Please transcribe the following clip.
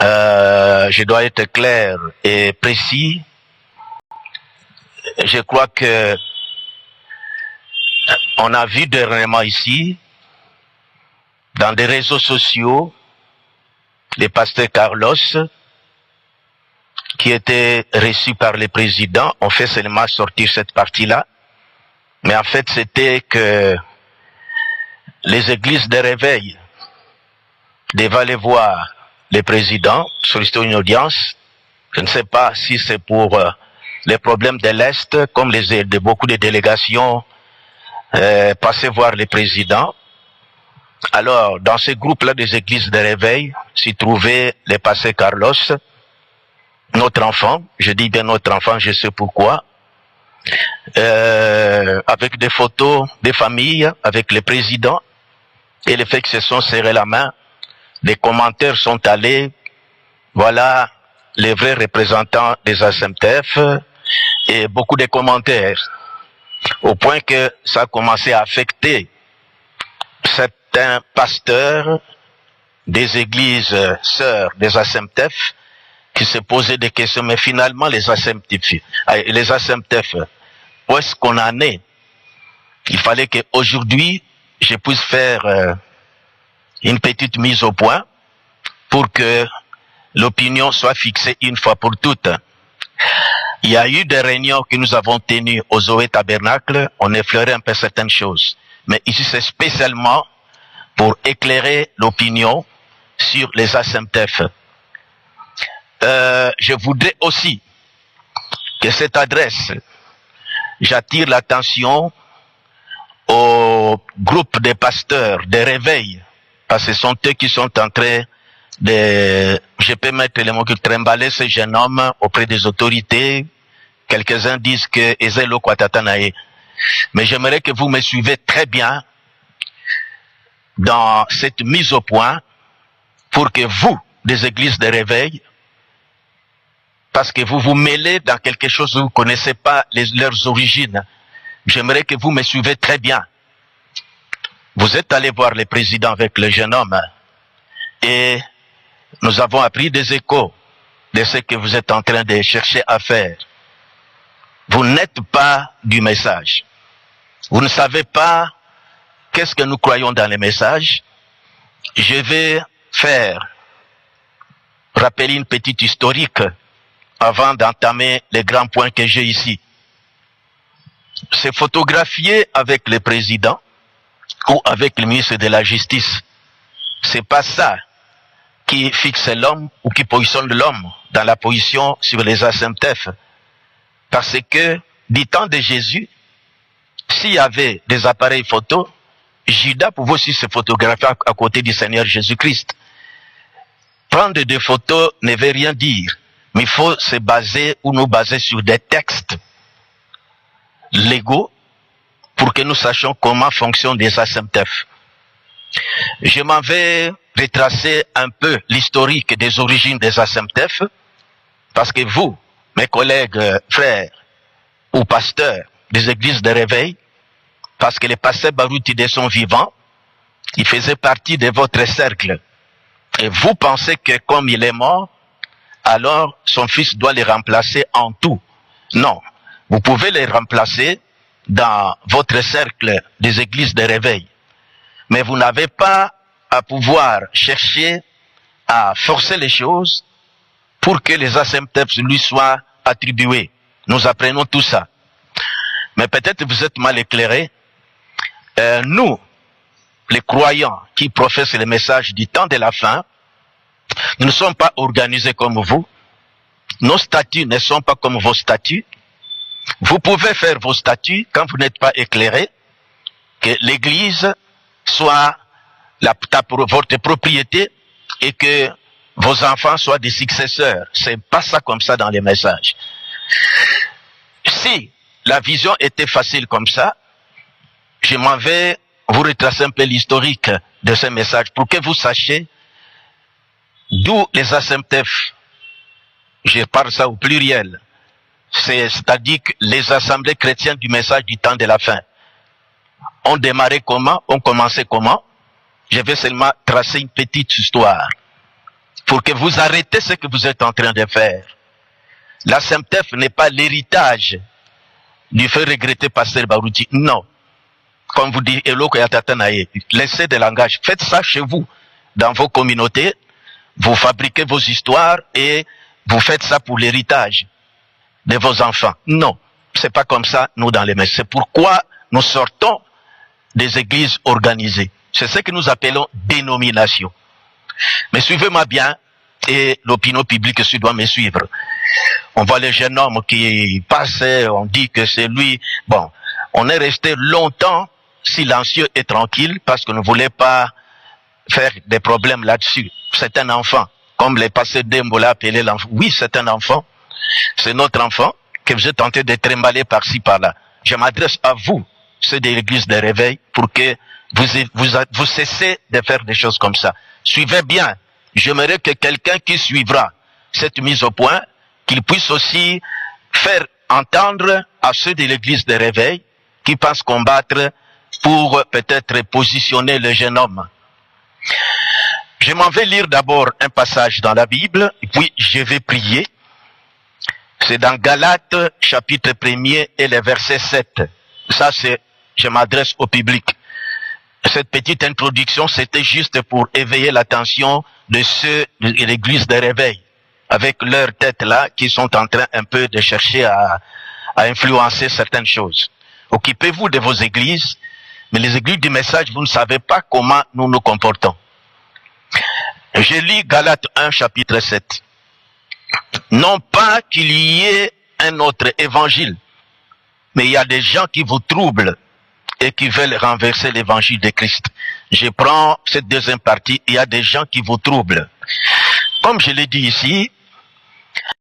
Je dois être clair et précis. Je crois que on a vu dernièrement ici, dans des réseaux sociaux, le pasteur Carlos, qui était reçu par le président, on fait seulement sortir cette partie-là. Mais en fait, c'était que les églises de réveil devaient aller voir le président, solliciter une audience. Je ne sais pas si c'est pour les problèmes de l'Est, comme de beaucoup de délégations passer voir le président. Alors, dans ce groupe-là des églises de réveil, s'y trouvait le pasteur Carlos, notre enfant, je dis bien notre enfant, je sais pourquoi, avec des photos des familles, avec le président, et le fait qu'ils se sont serrés la main, les commentaires sont allés, voilà les vrais représentants des ASMTF, et beaucoup de commentaires, au point que ça a commencé à affecter certains pasteurs des églises sœurs des ASMTF, qui se posaient des questions, mais finalement les ASMTF, où est-ce qu'on en est? Il fallait qu'aujourd'hui, je puisse faire une petite mise au point pour que l'opinion soit fixée une fois pour toutes. Il y a eu des réunions que nous avons tenues aux Zoé Tabernacle, on effleurait un peu certaines choses. Mais ici, c'est spécialement pour éclairer l'opinion sur les ASMTF. Je voudrais aussi que cette adresse, j'attire l'attention au groupe des pasteurs, des réveils, parce que ce sont eux qui sont en train de, je peux mettre les mots, qui trimballer ce jeune homme auprès des autorités. Quelques-uns disent que Ezelo Kwatatanae. Mais j'aimerais que vous me suivez très bien dans cette mise au point pour que vous, des églises de réveil, parce que vous vous mêlez dans quelque chose où vous ne connaissez pas leurs origines. J'aimerais que vous me suivez très bien. Vous êtes allé voir le président avec le jeune homme et nous avons appris des échos de ce que vous êtes en train de chercher à faire. Vous n'êtes pas du message. Vous ne savez pas qu'est-ce que nous croyons dans les messages. Je vais rappeler une petite historique avant d'entamer les grands points que j'ai ici. C'est photographier avec le président ou avec le ministre de la Justice. C'est pas ça qui fixe l'homme ou qui positionne l'homme dans la position sur les ASMTF. Parce que, du temps de Jésus, s'il y avait des appareils photo, Judas pouvait aussi se photographier à côté du Seigneur Jésus-Christ. Prendre des photos ne veut rien dire. Mais il faut se baser ou nous baser sur des textes légaux pour que nous sachions comment fonctionnent les ASMTF. Je m'en vais retracer un peu l'historique des origines des ASMTF parce que vous, mes collègues, frères ou pasteurs des églises de réveil, parce que le pasteur Barouti de son vivant, il faisait partie de votre cercle. Et vous pensez que comme il est mort, alors son fils doit les remplacer en tout. Non, vous pouvez les remplacer dans votre cercle des églises de réveil. Mais vous n'avez pas à pouvoir chercher à forcer les choses pour que les ASMTF lui soient attribués. Nous apprenons tout ça. Mais peut-être vous êtes mal éclairés. Nous, les croyants qui professent le message du temps de la fin, nous ne sommes pas organisés comme vous. Nos statuts ne sont pas comme vos statuts. Vous pouvez faire vos statuts quand vous n'êtes pas éclairés, que l'Église soit votre propriété et que vos enfants soient des successeurs. C'est pas ça comme ça dans les messages. Si la vision était facile comme ça, je m'en vais vous retracer un peu l'historique de ces messages pour que vous sachiez d'où les ASMTF, je parle ça au pluriel, c'est-à-dire que les assemblées chrétiennes du message du temps de la fin ont démarré comment, ont commencé comment. Je vais seulement tracer une petite histoire. pour que vous arrêtez ce que vous êtes en train de faire. La SEMTEF n'est pas l'héritage du fait regretter Pasteur Barouti. Non. Comme vous dites, laissez des langages. Faites ça chez vous, dans vos communautés. Vous fabriquez vos histoires et vous faites ça pour l'héritage de vos enfants. Non. C'est pas comme ça, nous, dans les messes. C'est pourquoi nous sortons des églises organisées. C'est ce que nous appelons dénomination. Mais suivez-moi bien, et l'opinion publique aussi doit me suivre. On voit les jeunes hommes qui passent, on dit que c'est lui. Bon, on est resté longtemps silencieux et tranquille parce qu'on ne voulait pas faire des problèmes là-dessus. C'est un enfant, comme les pasteurs d'Embo l'a appelé l'enfant. Oui, c'est un enfant. C'est notre enfant que vous êtes tenté de trimballer par-ci, par-là. Je m'adresse à vous, ceux de l'église de réveil, pour que vous cessez de faire des choses comme ça. Suivez bien. J'aimerais que quelqu'un qui suivra cette mise au point, qu'il puisse aussi faire entendre à ceux de l'église de réveil qui pensent combattre pour peut-être positionner le jeune homme. Je m'en vais lire d'abord un passage dans la Bible, et puis je vais prier. C'est dans Galates, chapitre 1er et le verset 7. Ça, je m'adresse au public. Cette petite introduction, c'était juste pour éveiller l'attention de ceux de l'église de réveil, avec leur tête là, qui sont en train un peu de chercher à influencer certaines choses. Occupez-vous de vos églises, mais les églises du message, vous ne savez pas comment nous nous comportons. Je lis Galates 1, chapitre 7. Non pas qu'il y ait un autre évangile, mais il y a des gens qui vous troublent et qui veulent renverser l'évangile de Christ. Je prends cette deuxième partie, il y a des gens qui vous troublent. Comme je l'ai dit ici,